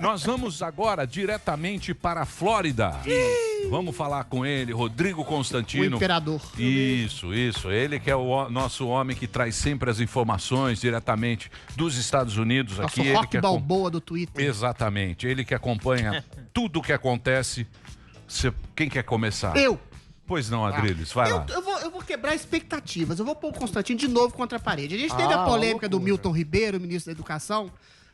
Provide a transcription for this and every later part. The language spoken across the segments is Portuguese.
Nós vamos agora diretamente para a Flórida. Vamos falar com ele, Rodrigo Constantino. O imperador. Isso. Ele que é o nosso homem que traz sempre as informações diretamente dos Estados Unidos. Nosso aqui. Rock Balboa do Twitter. Exatamente. Ele que acompanha tudo o que acontece. Quem quer começar? Eu. Pois não, Adriles, vai lá. Eu vou quebrar expectativas. Eu vou pôr o Constantino de novo contra a parede. A gente teve a polêmica do Milton Ribeiro, ministro da Educação,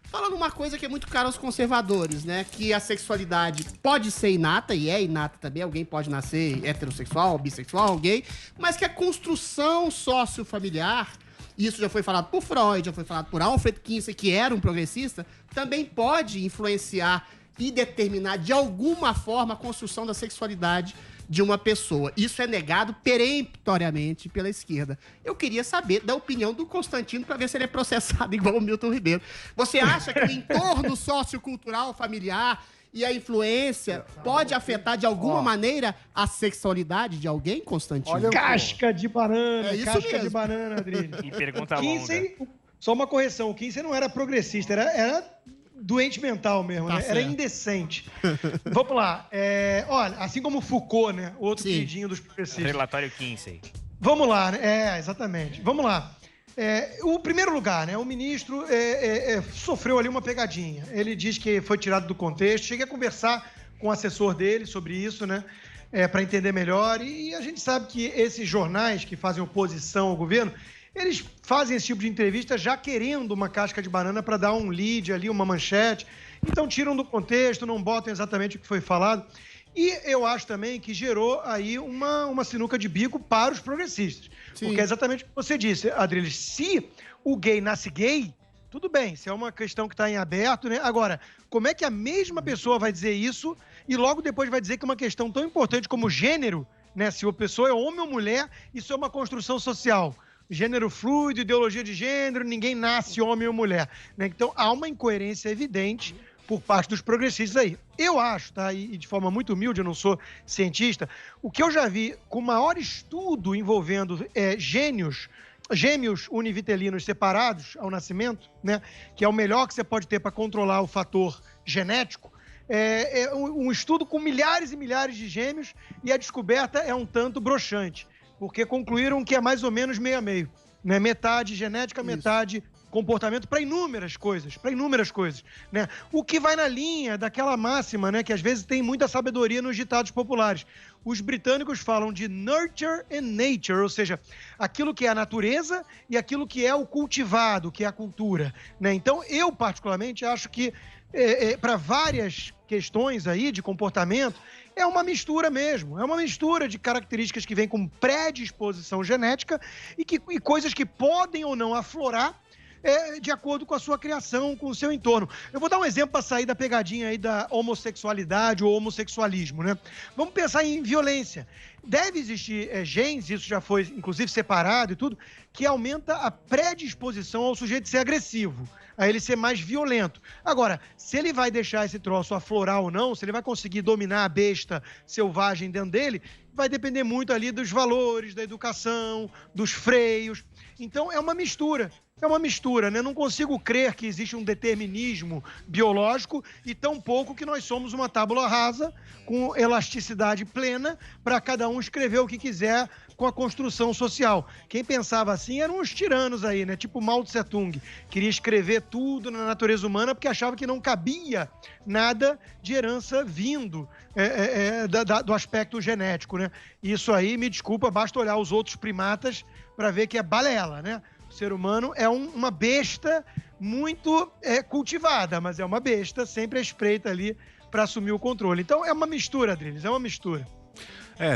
falando uma coisa que é muito cara aos conservadores, né? Que a sexualidade pode ser inata, e é inata também. Alguém pode nascer heterossexual, bissexual, gay, mas que a construção sociofamiliar, isso já foi falado por Freud, já foi falado por Alfred Kinsey, que era um progressista, também pode influenciar e determinar de alguma forma a construção da sexualidade de uma pessoa. Isso é negado peremptoriamente pela esquerda. Eu queria saber da opinião do Constantino para ver se ele é processado igual o Milton Ribeiro. Você acha que o entorno sociocultural familiar e a influência pode afetar de alguma maneira a sexualidade de alguém, Constantino? Olha, casca de banana, É isso casca mesmo. de banana, Adriano. E pergunta Kinsey, só uma correção, o Kinsey não era progressista, era doente mental mesmo, Tá né? certo. Era indecente. Vamos lá. Olha, assim como Foucault, né? Outro queridinho dos progressistas. Relatório Kinsey. Vamos lá, né? Exatamente. Vamos lá. O primeiro lugar, né? O ministro sofreu ali uma pegadinha. Ele diz que foi tirado do contexto. Cheguei a conversar com o assessor dele sobre isso, né? Para entender melhor. E a gente sabe que esses jornais que fazem oposição ao governo, eles fazem esse tipo de entrevista já querendo uma casca de banana para dar um lead ali, uma manchete. Então tiram do contexto, não botam exatamente o que foi falado. E eu acho também que gerou aí uma sinuca de bico para os progressistas. Sim. Porque é exatamente o que você disse, Adriles. Se o gay nasce gay, tudo bem, isso é uma questão que está em aberto, né? Agora, como é que a mesma pessoa vai dizer isso e logo depois vai dizer que uma questão tão importante como gênero, né? Se a pessoa é homem ou mulher, isso é uma construção social. Gênero fluido, ideologia de gênero, ninguém nasce homem ou mulher, né? Então, há uma incoerência evidente por parte dos progressistas aí. Eu acho, tá? E de forma muito humilde, eu não sou cientista, o que eu já vi com o maior estudo envolvendo gêmeos univitelinos separados ao nascimento, né? Que é o melhor que você pode ter para controlar o fator genético, um estudo com milhares e milhares de gêmeos e a descoberta é um tanto broxante, porque concluíram que é mais ou menos meio a meio, né? Metade genética, metade comportamento para inúmeras coisas, né? O que vai na linha daquela máxima, né, que às vezes tem muita sabedoria nos ditados populares. Os britânicos falam de nurture and nature, ou seja, aquilo que é a natureza e aquilo que é o cultivado, que é a cultura, né? Então, eu particularmente acho que para várias questões aí de comportamento, é uma mistura mesmo, é uma mistura de características que vêm com predisposição genética e coisas que podem ou não aflorar de acordo com a sua criação, com o seu entorno. Eu vou dar um exemplo para sair da pegadinha aí da homossexualidade ou homossexualismo, né? Vamos pensar em violência. Deve existir genes, isso já foi inclusive separado e tudo, que aumenta a predisposição ao sujeito ser agressivo, a ele ser mais violento. Agora, se ele vai deixar esse troço aflorar ou não, se ele vai conseguir dominar a besta selvagem dentro dele, vai depender muito ali dos valores, da educação, dos freios. Então, é uma mistura. É uma mistura, né? Não consigo crer que existe um determinismo biológico e tampouco que nós somos uma tábula rasa com elasticidade plena para cada um escrever o que quiser com a construção social. Quem pensava assim eram os tiranos aí, né? Tipo Mao Tse Tung. Queria escrever tudo na natureza humana porque achava que não cabia nada de herança vindo do aspecto genético, né? Isso aí, me desculpa, basta olhar os outros primatas para ver que é balela, né? O ser humano é uma besta muito cultivada, mas é uma besta sempre à espreita ali para assumir o controle. Então é uma mistura, Adriles, é uma mistura.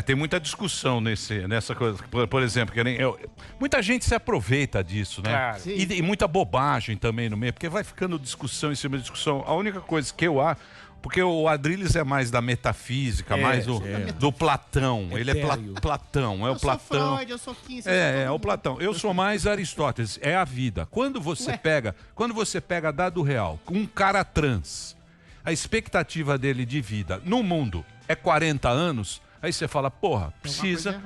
Tem muita discussão nessa coisa. Por exemplo, muita gente se aproveita disso, né? Claro. E muita bobagem também no meio, porque vai ficando discussão em cima de discussão. A única coisa que eu acho... Porque o Adriles é mais da metafísica, mais do Platão. Ele é Platão, é o Platão. Eu sou Freud, eu sou Kinsey. É o Platão. Eu sou mais Aristóteles, é a vida. Quando você pega dado real, um cara trans, a expectativa dele de vida no mundo é 40 anos, Aí você fala, porra, precisa...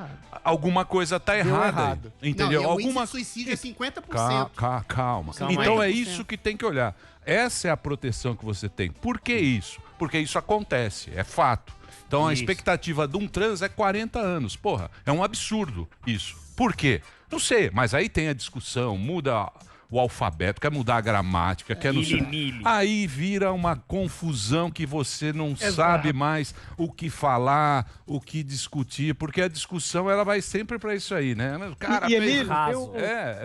Alguma coisa tá errada. Entendeu? Não, o índice de suicídio é 50%. Calma. Então é isso que tem que olhar. Essa é a proteção que você tem. Por que isso? Porque isso acontece, é fato. Então a expectativa de um trans é 40 anos. Porra, é um absurdo isso. Por quê? Não sei, mas aí tem a discussão, muda o alfabeto, quer mudar a gramática, quer não sei. Aí vira uma confusão que você não sabe mais o que falar, o que discutir, porque a discussão ela vai sempre para isso aí, né? O cara Emílio,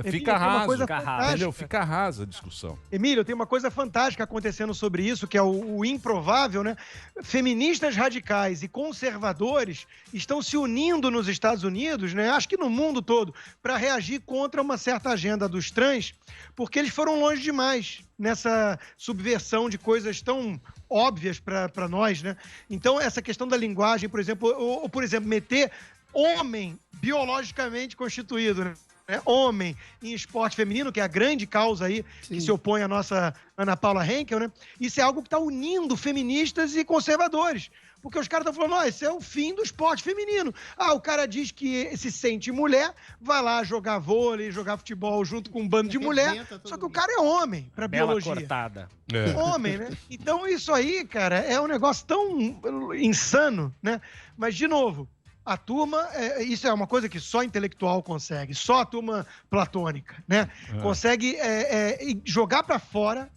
fica raso, entendeu? Fica rasa a discussão. Emílio, tem uma coisa fantástica acontecendo sobre isso, que é o improvável, né? Feministas radicais e conservadores estão se unindo nos Estados Unidos, né? Acho que no mundo todo, para reagir contra uma certa agenda dos trans, porque eles foram longe demais nessa subversão de coisas tão óbvias para nós, né? Então, essa questão da linguagem, por exemplo, ou por exemplo, meter homem biologicamente constituído, né? Homem em esporte feminino, que é a grande causa aí que se opõe à nossa Ana Paula Henkel, né? Isso é algo que está unindo feministas e conservadores. Porque os caras estão falando, esse é o fim do esporte feminino. O cara diz que se sente mulher, vai lá jogar vôlei, jogar futebol junto com um bando de mulher, só que o cara é homem pra biologia. Cortada. Homem, né? Então isso aí, cara, é um negócio tão insano, né? Mas, de novo, a turma, isso é uma coisa que só intelectual consegue, só a turma platônica, né? Consegue jogar pra fora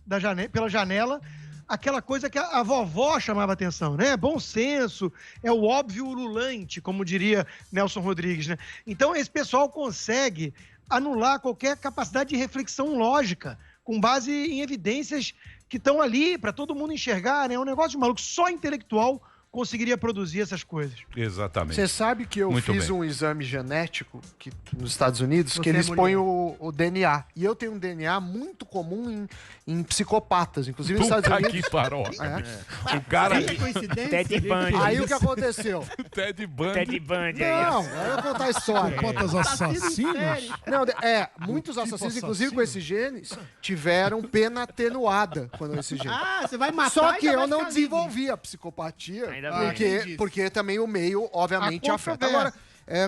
pela janela aquela coisa que a vovó chamava atenção, né? Bom senso, é o óbvio ululante, como diria Nelson Rodrigues, né? Então, esse pessoal consegue anular qualquer capacidade de reflexão lógica, com base em evidências que estão ali para todo mundo enxergar, né? É um negócio de maluco, só intelectual conseguiria produzir essas coisas. Exatamente. Você sabe que eu fiz um exame genético nos Estados Unidos, que eles põem o DNA. E eu tenho um DNA muito comum em psicopatas, inclusive nos Estados Unidos. Que parola. O cara... Ted Bundy. Aí o que aconteceu? Ted Bundy. Ted Bundy. Não, eu vou contar a história. Psicopatas assassinos? Não, muitos assassinos, inclusive com esses genes, tiveram pena atenuada quando esses genes. Você vai matar. Só que eu não desenvolvi a psicopatia. Porque também o meio, obviamente, afeta. Agora,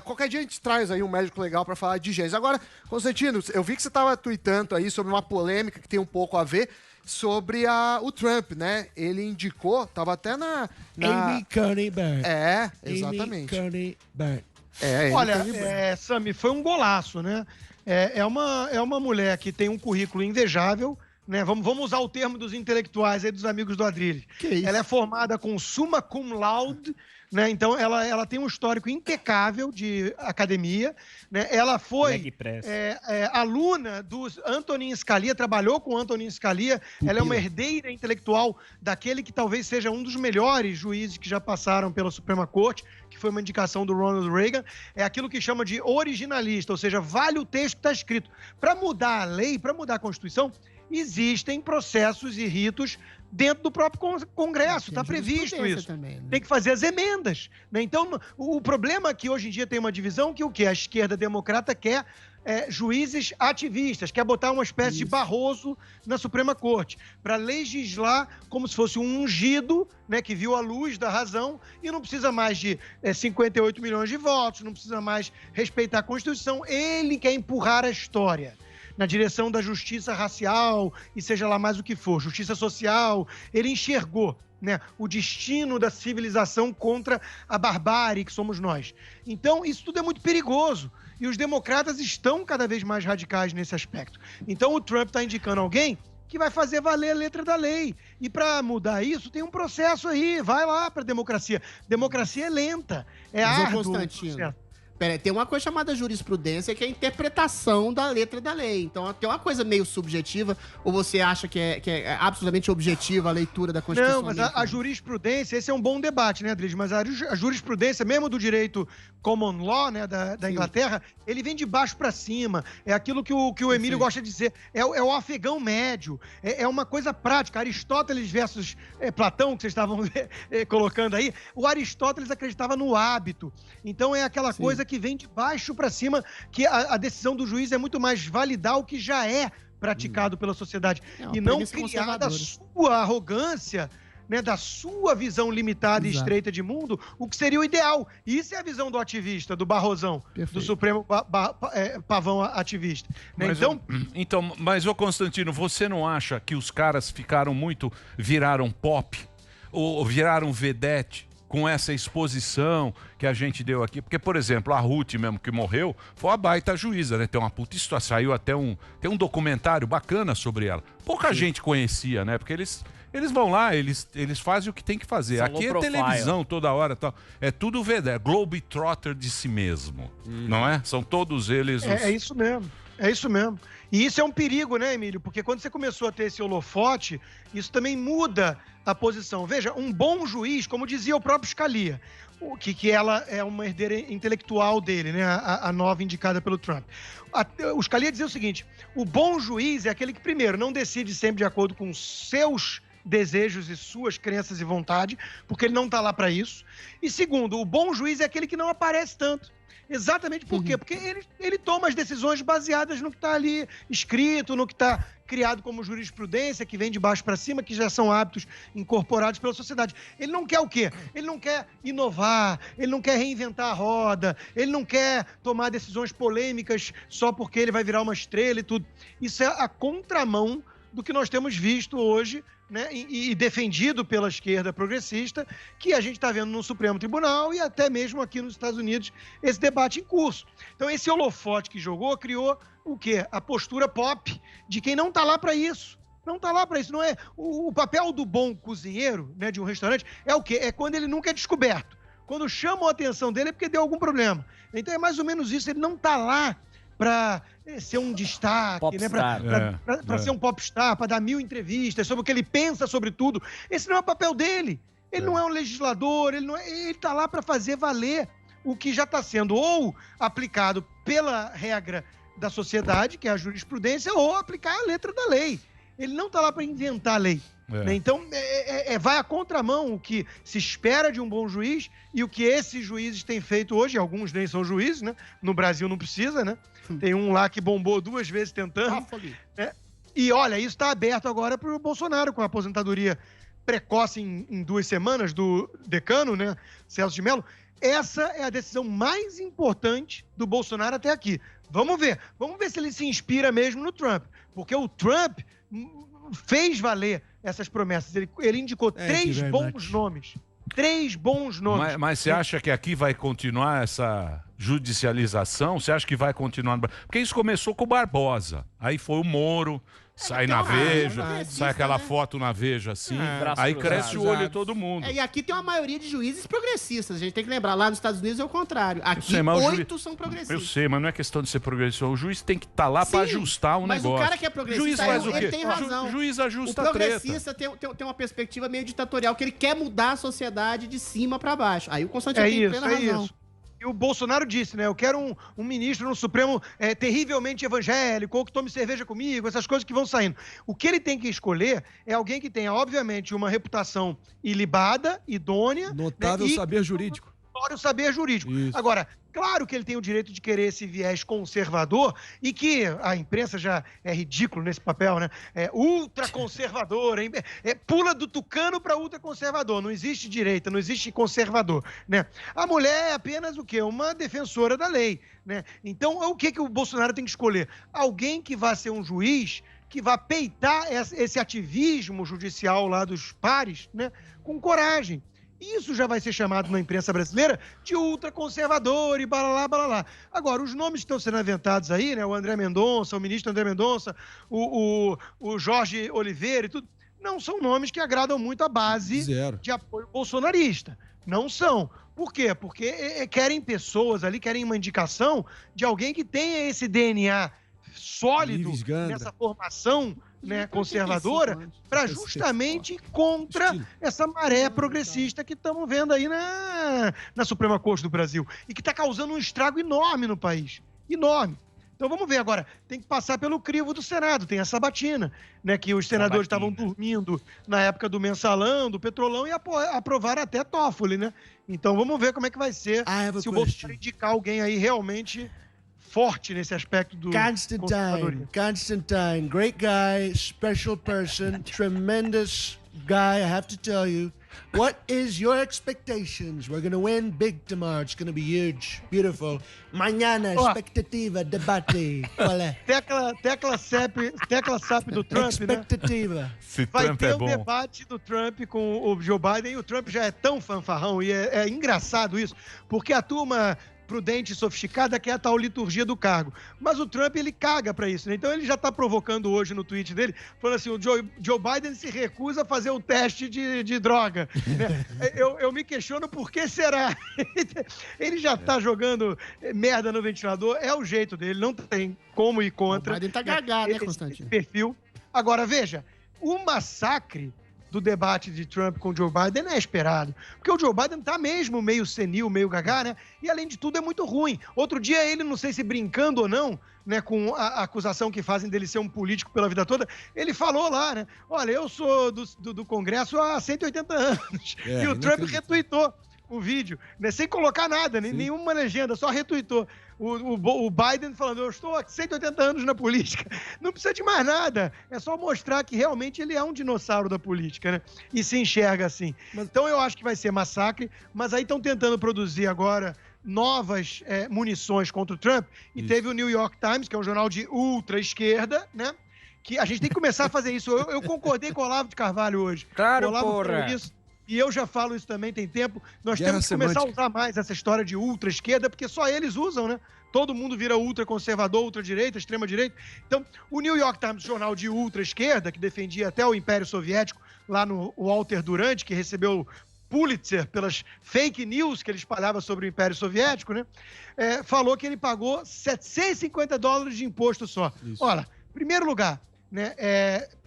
qualquer dia a gente traz aí um médico legal pra falar de genes. Agora, Constantino, eu vi que você tava tweetando aí sobre uma polêmica que tem um pouco a ver sobre o Trump, né? Ele indicou, tava até na... Amy Coney Barrett. Exatamente. Amy Coney Barrett. Olha, Sami, foi um golaço, né? É uma mulher que tem um currículo invejável, né? Vamos usar o termo dos intelectuais aí, dos amigos do Adrilles. Ela é formada com summa cum laude, né? Então ela tem um histórico impecável de academia, né? Ela foi aluna do Antonin Scalia, trabalhou com Antonin Scalia. Ela é uma herdeira intelectual daquele que talvez seja um dos melhores juízes que já passaram pela Suprema Corte, que foi uma indicação do Ronald Reagan. É aquilo que chama de originalista, ou seja, vale o texto que está escrito. Para mudar a lei, para mudar a Constituição, existem processos e ritos dentro do próprio Congresso, está previsto isso. Também, né? Tem que fazer as emendas, né? Então, o problema é que hoje em dia tem uma divisão que o quê? A esquerda democrata quer juízes ativistas, quer botar uma espécie de Barroso na Suprema Corte, para legislar como se fosse um ungido, né, que viu a luz da razão e não precisa mais de 58 milhões de votos, não precisa mais respeitar a Constituição. Ele quer empurrar a história na direção da justiça racial e seja lá mais o que for, justiça social. Ele enxergou, né, o destino da civilização contra a barbárie que somos nós. Então, isso tudo é muito perigoso. E os democratas estão cada vez mais radicais nesse aspecto. Então, o Trump está indicando alguém que vai fazer valer a letra da lei. E para mudar isso, tem um processo aí. Vai lá para a democracia. Democracia é lenta, é árduo. Constantino, tem uma coisa chamada jurisprudência, que é a interpretação da letra da lei. Então, tem uma coisa meio subjetiva, ou você acha que é absolutamente objetiva a leitura da Constituição? Não, mas a jurisprudência, esse é um bom debate, né, Adriles? Mas a jurisprudência, mesmo do direito common law, né, da Inglaterra, ele vem de baixo para cima. É aquilo que o Emílio gosta de dizer. É o afegão médio. É uma coisa prática. Aristóteles versus Platão, que vocês estavam colocando aí. O Aristóteles acreditava no hábito. Então, é aquela coisa que vem de baixo para cima, que a decisão do juiz é muito mais validar o que já é praticado pela sociedade. E não criar da sua arrogância, né, da sua visão limitada e estreita de mundo, o que seria o ideal. Isso é a visão do ativista, do Barrosão, do Supremo Pavão ativista. Né? Mas, ô Constantino, você não acha que os caras viraram pop, ou viraram vedete, com essa exposição que a gente deu aqui? Porque, por exemplo, a Ruth mesmo que morreu, foi uma baita juíza, né? Tem uma puta história, saiu até tem um documentário bacana sobre ela. Pouca gente conhecia, né? Porque eles vão lá, eles fazem o que tem que fazer. São aqui é televisão toda hora, tal. É tudo vedete, Globetrotter de si mesmo, não é? São todos eles... É isso mesmo. É isso mesmo. E isso é um perigo, né, Emílio? Porque quando você começou a ter esse holofote, isso também muda a posição. Veja, um bom juiz, como dizia o próprio Scalia, que ela é uma herdeira intelectual dele, né, a nova indicada pelo Trump. O Scalia dizia o seguinte: o bom juiz é aquele que, primeiro, não decide sempre de acordo com seus desejos e suas crenças e vontade, porque ele não está lá para isso. E segundo, o bom juiz é aquele que não aparece tanto. Exatamente por quê? Porque ele toma as decisões baseadas no que está ali escrito, no que está criado como jurisprudência, que vem de baixo para cima, que já são hábitos incorporados pela sociedade. Ele não quer o quê? Ele não quer inovar, ele não quer reinventar a roda, ele não quer tomar decisões polêmicas só porque ele vai virar uma estrela e tudo. Isso é a contramão do que nós temos visto hoje, né, e defendido pela esquerda progressista, que a gente está vendo no Supremo Tribunal e até mesmo aqui nos Estados Unidos, esse debate em curso. Então, esse holofote que jogou criou o quê? A postura pop de quem não está lá para isso. Não está lá para isso. Não é o papel do bom cozinheiro, né, de um restaurante, é o quê? É quando ele nunca é descoberto. Quando chamam a atenção dele é porque deu algum problema. Então, é mais ou menos isso. Ele não está lá para ser um destaque, né? Para ser um popstar, para dar 1000 entrevistas sobre o que ele pensa sobre tudo. Esse não é o papel dele. Ele não é um legislador, ele está lá para fazer valer o que já está sendo ou aplicado pela regra da sociedade, que é a jurisprudência, ou aplicar a letra da lei. Ele não está lá para inventar a lei. Né? Então, vai à contramão o que se espera de um bom juiz e o que esses juízes têm feito hoje. Alguns nem são juízes, né? No Brasil não precisa, né? Tem um lá que bombou 2 vezes tentando. Né? E olha, isso está aberto agora para o Bolsonaro, com a aposentadoria precoce em 2 semanas do decano, né? Celso de Mello. Essa é a decisão mais importante do Bolsonaro até aqui. Vamos ver se ele se inspira mesmo no Trump. Porque o Trump fez valer essas promessas. Ele indicou 3 bons nomes. 3 bons nomes. Mas você acha que aqui vai continuar essa judicialização? Você acha que vai continuar? Porque isso começou com o Barbosa. Aí foi o Moro, sai na Veja, sai aquela foto na Veja assim. Aí cresce o olho de todo mundo. E aqui tem uma maioria de juízes progressistas. A gente tem que lembrar, lá nos Estados Unidos é o contrário. Aqui 8 são progressistas. Eu sei, mas não é questão de ser progressista. O juiz tem que estar lá para ajustar o negócio. Mas o cara que é progressista, juiz faz o quê? Ele tem razão. O juiz ajusta a treta. O progressista tem uma perspectiva meio ditatorial, que ele quer mudar a sociedade de cima para baixo. Aí o Constantino tem plena razão. E o Bolsonaro disse, né? Eu quero um ministro no Supremo terrivelmente evangélico, ou que tome cerveja comigo, essas coisas que vão saindo. O que ele tem que escolher é alguém que tenha, obviamente, uma reputação ilibada, idônea. Notável saber jurídico. Notório saber jurídico. Isso. Agora, claro que ele tem o direito de querer esse viés conservador e que a imprensa já é ridículo nesse papel, né? É ultraconservador, pula do tucano para ultraconservador. Não existe direita, não existe conservador, né? A mulher é apenas o quê? Uma defensora da lei, né? Então, o que o Bolsonaro tem que escolher? Alguém que vá ser um juiz que vá peitar esse ativismo judicial lá dos pares, né? Com coragem. Isso já vai ser chamado na imprensa brasileira de ultraconservador e balalá, balalá. Agora, os nomes que estão sendo inventados aí, né? O André Mendonça, o ministro André Mendonça, o Jorge Oliveira e tudo, não são nomes que agradam muito a base de apoio bolsonarista. Não são. Por quê? Porque querem pessoas ali, querem uma indicação de alguém que tenha esse DNA sólido nessa formação, né, conservadora, para justamente contra essa maré progressista que estamos vendo aí na Suprema Corte do Brasil e que está causando um estrago enorme no país. Enorme. Então vamos ver agora. Tem que passar pelo crivo do Senado. Tem a sabatina, né, que os senadores estavam dormindo na época do mensalão, do petrolão, e aprovaram até Toffoli, né? Então vamos ver como é que vai ser se o Bolsonaro indicar alguém aí realmente forte nesse aspecto do Constantine, great guy, special person, tremendous Guy, I have to tell you, what is your expectations? We're going to win big tomorrow. It's going to be huge, beautiful. Mañana, expectativa, debate. Qual é? Tecla SAP do Trump, expectativa. Né? Vai ter um debate do Trump com o Joe Biden, e o Trump já é tão fanfarrão, e é engraçado isso, porque a turma prudente e sofisticada que é a tal liturgia do cargo. Mas o Trump, ele caga pra isso, né? Então ele já tá provocando hoje no tweet dele, falando assim, o Joe Biden se recusa a fazer o teste de droga. Né? eu me questiono por que será. Ele já tá jogando merda no ventilador, é o jeito dele, não tem como ir contra. O Biden tá gagado, né, Constantino? Perfil. Agora, veja, o massacre do debate de Trump com o Joe Biden é esperado. Porque o Joe Biden tá mesmo meio senil, meio gagá, né? E, além de tudo, é muito ruim. Outro dia, ele, não sei se brincando ou não, né, com a acusação que fazem dele ser um político pela vida toda, ele falou lá, né? Olha, eu sou do Congresso há 180 anos. E o Trump retweetou o vídeo, né, sem colocar nada, nenhuma legenda, só retweetou. O Biden falando, eu estou há 180 anos na política. Não precisa de mais nada. É só mostrar que realmente ele é um dinossauro da política, né? E se enxerga assim. Então eu acho que vai ser massacre, mas aí estão tentando produzir agora novas munições contra o Trump. E teve o New York Times, que é um jornal de ultra-esquerda, né? Que a gente tem que começar a fazer isso. Eu concordei com o Olavo de Carvalho hoje. Claro, porra. E eu já falo isso também, tem tempo. Nós temos que começar a usar mais essa história de ultra-esquerda, porque só eles usam, né? Todo mundo vira ultra-conservador, ultra-direita, extrema-direita. Então, o New York Times, jornal de ultra-esquerda, que defendia até o Império Soviético, lá no Walter Durant, que recebeu Pulitzer pelas fake news que ele espalhava sobre o Império Soviético, né? Falou que ele pagou $750 de imposto só. Isso. Olha, primeiro lugar, né?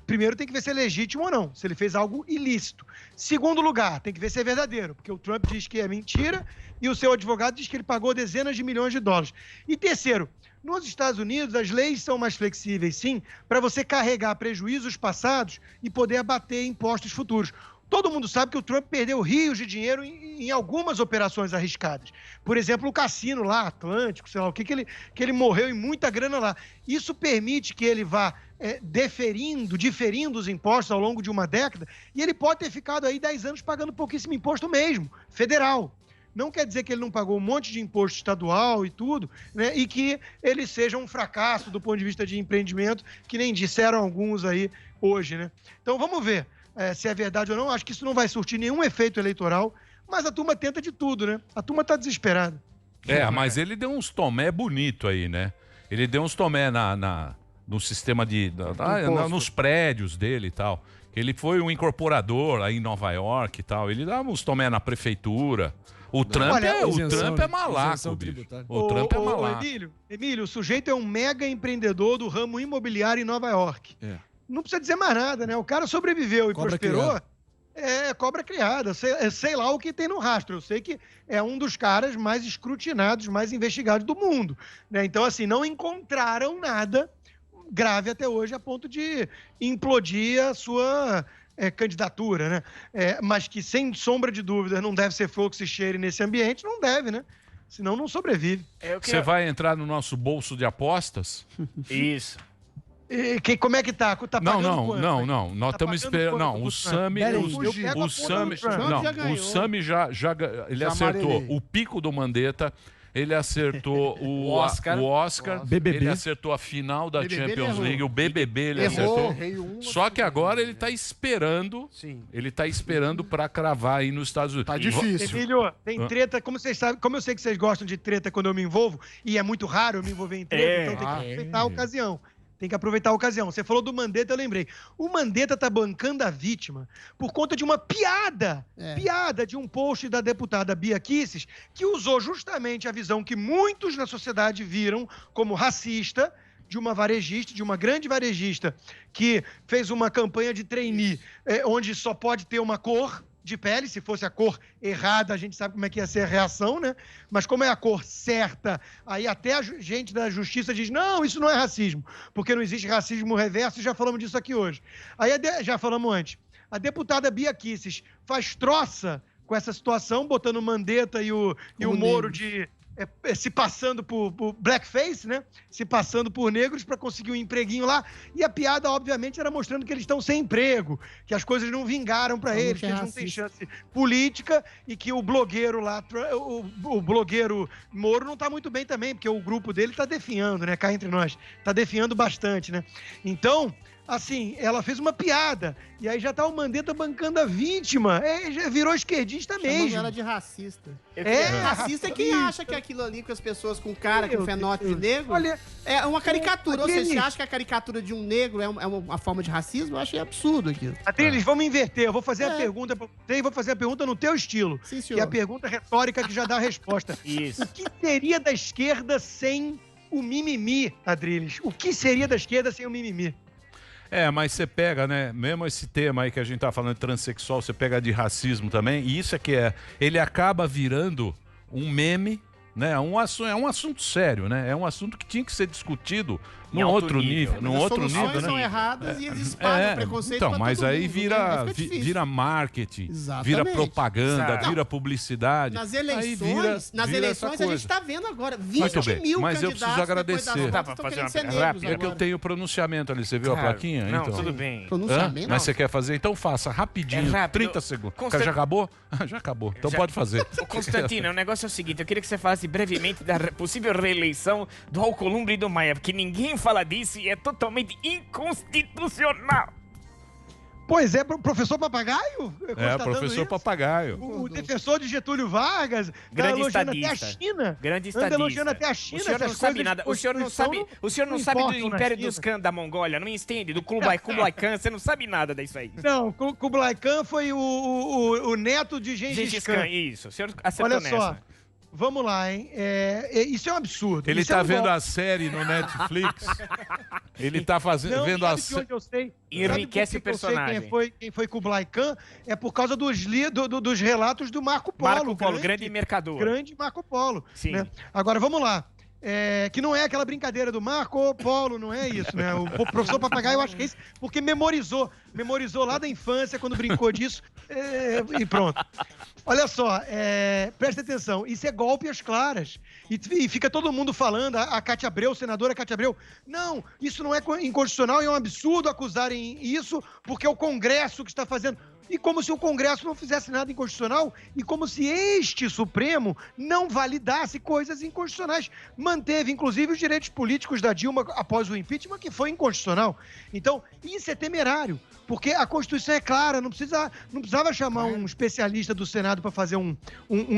Primeiro tem que ver se é legítimo ou não, se ele fez algo ilícito. Segundo lugar, tem que ver se é verdadeiro, porque o Trump diz que é mentira e o seu advogado diz que ele pagou dezenas de milhões de dólares. E terceiro, nos Estados Unidos as leis são mais flexíveis, sim, para você carregar prejuízos passados e poder abater impostos futuros. Todo mundo sabe que o Trump perdeu rios de dinheiro em algumas operações arriscadas. Por exemplo, o cassino lá, Atlântico, sei lá o que ele morreu em muita grana lá. Isso permite que ele vá diferindo os impostos ao longo de uma década, e ele pode ter ficado aí 10 anos pagando pouquíssimo imposto mesmo, federal. Não quer dizer que ele não pagou um monte de imposto estadual e tudo, né? E que ele seja um fracasso do ponto de vista de empreendimento, que nem disseram alguns aí hoje, né? Então vamos ver se é verdade ou não. Acho que isso não vai surtir nenhum efeito eleitoral, mas a turma tenta de tudo, né? A turma tá desesperada. Mas ele deu uns tomé bonito aí, né? Ele deu uns tomé no sistema nos prédios dele e tal. Ele foi um incorporador aí em Nova York e tal. Ele dava uns tomé na prefeitura. O Trump é malaco, bicho. O Trump é malaco. Emílio, o sujeito é um mega empreendedor do ramo imobiliário em Nova York. Não precisa dizer mais nada, né? O cara sobreviveu e prosperou. Cobra criada. Sei lá o que tem no rastro. Eu sei que é um dos caras mais escrutinados, mais investigados do mundo, né? Então, assim, não encontraram nada grave até hoje a ponto de implodir a sua candidatura, né? Mas que, sem sombra de dúvida, não deve ser fluxo e cheiro nesse ambiente, não deve, né? Senão não sobrevive. Você vai entrar no nosso bolso de apostas? Isso. Como é que tá? Não. Nós estamos esperando. Não, o Sami já ele acertou o pico do Mandetta. Ele acertou o Oscar, BBB. Ele acertou a final da Champions League, o BBB ele acertou. Só que agora ele está esperando, para cravar aí nos Estados Unidos. Tá difícil. Emílio, tem treta, como vocês sabem, como eu sei que vocês gostam de treta quando eu me envolvo, e é muito raro eu me envolver em treta, então tem que aproveitar a ocasião. Tem que aproveitar a ocasião. Você falou do Mandetta, eu lembrei. O Mandetta tá bancando a vítima por conta de uma piada de um post da deputada Bia Kicis, que usou justamente a visão que muitos na sociedade viram como racista, de uma varejista, de uma grande varejista, que fez uma campanha de trainee, onde só pode ter uma cor de pele. Se fosse a cor errada, a gente sabe como é que ia ser a reação, né? Mas como é a cor certa, aí até a gente da justiça diz, não, isso não é racismo, porque não existe racismo reverso, e já falamos disso aqui hoje. Aí já falamos antes. A deputada Bia Kicis faz troça com essa situação, botando o Mandetta e o Moro de se passando por blackface, né? Se passando por negros para conseguir um empreguinho lá. E a piada, obviamente, era mostrando que eles estão sem emprego, que as coisas não vingaram para eles, que eles não têm chance política e que o blogueiro lá, o blogueiro Moro não tá muito bem também, porque o grupo dele tá definhando, né? Cá entre nós. Tá definhando bastante, né? Então, assim, ela fez uma piada. E aí já tá o Mandetta bancando a vítima. Já virou esquerdista mesmo. Chamando ela de racista. Racista é quem acha que aquilo ali com as pessoas com cara, com fenótipo de negro, é uma caricatura. Ou seja, você acha que a caricatura de um negro é uma forma de racismo? Eu achei absurdo aquilo. Eles vamos inverter. Eu vou fazer a pergunta pra você e vou fazer a pergunta no teu estilo. Sim, senhor. Que é a pergunta retórica que já dá a resposta. Isso. O que seria da esquerda sem o mimimi, Adriles? O que seria da esquerda sem o mimimi? Mas você pega, né, mesmo esse tema aí que a gente tá falando de transexual, você pega de racismo também, e isso ele acaba virando um meme, né, é um assunto sério, né, é um assunto que tinha que ser discutido num outro nível, né? São erradas e eles espalham preconceito. Então, mas todo aí mundo, vira marketing, exatamente, vira propaganda, vira publicidade. Nas eleições, a gente tá vendo agora 20 mil mas eu preciso agradecer. É que eu tenho pronunciamento ali, você viu a plaquinha? Não, então. tudo bem. Pronunciamento? Mas você quer fazer? Então faça, rapidinho, 30 segundos. Já acabou? Já acabou, então pode fazer. Constantino, o negócio é o seguinte, eu queria que você falasse brevemente da possível reeleição do Alcolumbre e do Maia, porque ninguém fala disso e é totalmente inconstitucional. Pois é, professor Papagaio? Professor Papagaio. O defensor de Getúlio Vargas, grande estadista. Até a China. Grande estadista. Elogiando até a China. O senhor não sabe nada. O senhor não sabe do Império dos Khan da Mongólia, não entende? Do Kublai Khan, você não sabe nada disso aí. Não, Kublai Khan foi o neto de Gengis Khan. Isso, o senhor acertou nessa. Olha só. Vamos lá, hein? Isso é um absurdo. Ele tá vendo a série no Netflix. Ele tá vendo a série. Enriquece o personagem. Quem foi Kublai Khan é por causa dos relatos do Marco Polo. Marco Polo, grande mercador. Grande Marco Polo. Sim. Né? Agora, vamos lá. Que não é aquela brincadeira do Marco Polo, não é isso, né? O professor Papagaio, eu acho que é isso, porque memorizou lá da infância, quando brincou disso, e pronto. Olha só, presta atenção, isso é golpe às claras. E fica todo mundo falando, a Cátia Abreu, senadora Cátia Abreu, não, isso não é inconstitucional, é um absurdo acusarem isso, porque é o Congresso que está fazendo. E como se o Congresso não fizesse nada inconstitucional e como se este Supremo não validasse coisas inconstitucionais. Manteve, inclusive, os direitos políticos da Dilma após o impeachment, que foi inconstitucional. Então, isso é temerário, porque a Constituição é clara, não precisava chamar um especialista do Senado para fazer um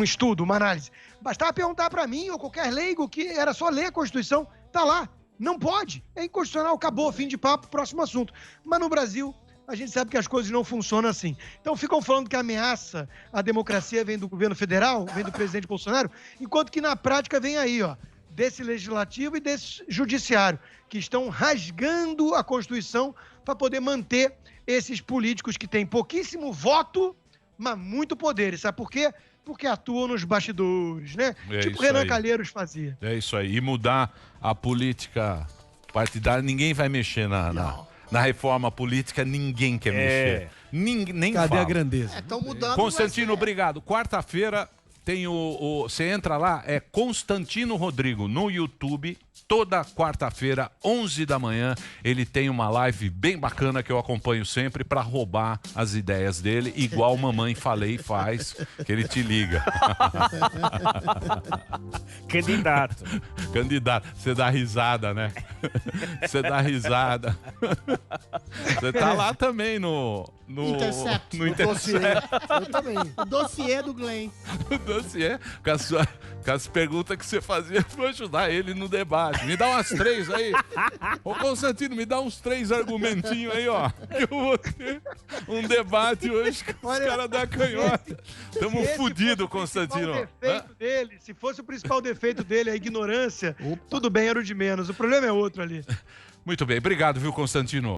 estudo, uma análise. Bastava perguntar para mim ou qualquer leigo que era só ler a Constituição, tá lá. Não pode, é inconstitucional, acabou, fim de papo, próximo assunto. Mas no Brasil, a gente sabe que as coisas não funcionam assim. Então ficam falando que a ameaça à democracia vem do governo federal, vem do presidente Bolsonaro, enquanto que na prática vem aí, ó, desse legislativo e desse judiciário, que estão rasgando a Constituição para poder manter esses políticos que têm pouquíssimo voto, mas muito poder. E sabe por quê? Porque atuam nos bastidores, né? Tipo Renan Calheiros fazia. É isso aí. E mudar a política partidária, ninguém vai mexer na reforma política, ninguém quer mexer. Nem Cadê fala. a grandeza? Estão mudando. Constantino, obrigado. Quarta-feira tem você entra lá, é Constantino Rodrigo no YouTube. Toda quarta-feira, 11 da manhã, ele tem uma live bem bacana que eu acompanho sempre para roubar as ideias dele, igual mamãe falei faz, que ele te liga. Candidato. Você dá risada, né? Você dá risada. Você tá lá também no Intercept. No Intercept. Eu também. O dossiê do Glenn. O dossiê com as perguntas que você fazia para ajudar ele no debate. Me dá umas 3 aí. Ô, Constantino, me dá uns 3 argumentinhos aí, ó. Que eu vou ter um debate hoje com os caras da canhota. Tamo fudido, Constantino. Se fosse o principal defeito dele, a ignorância, tudo bem, era o de menos. O problema é outro ali. Muito bem, obrigado, viu, Constantino?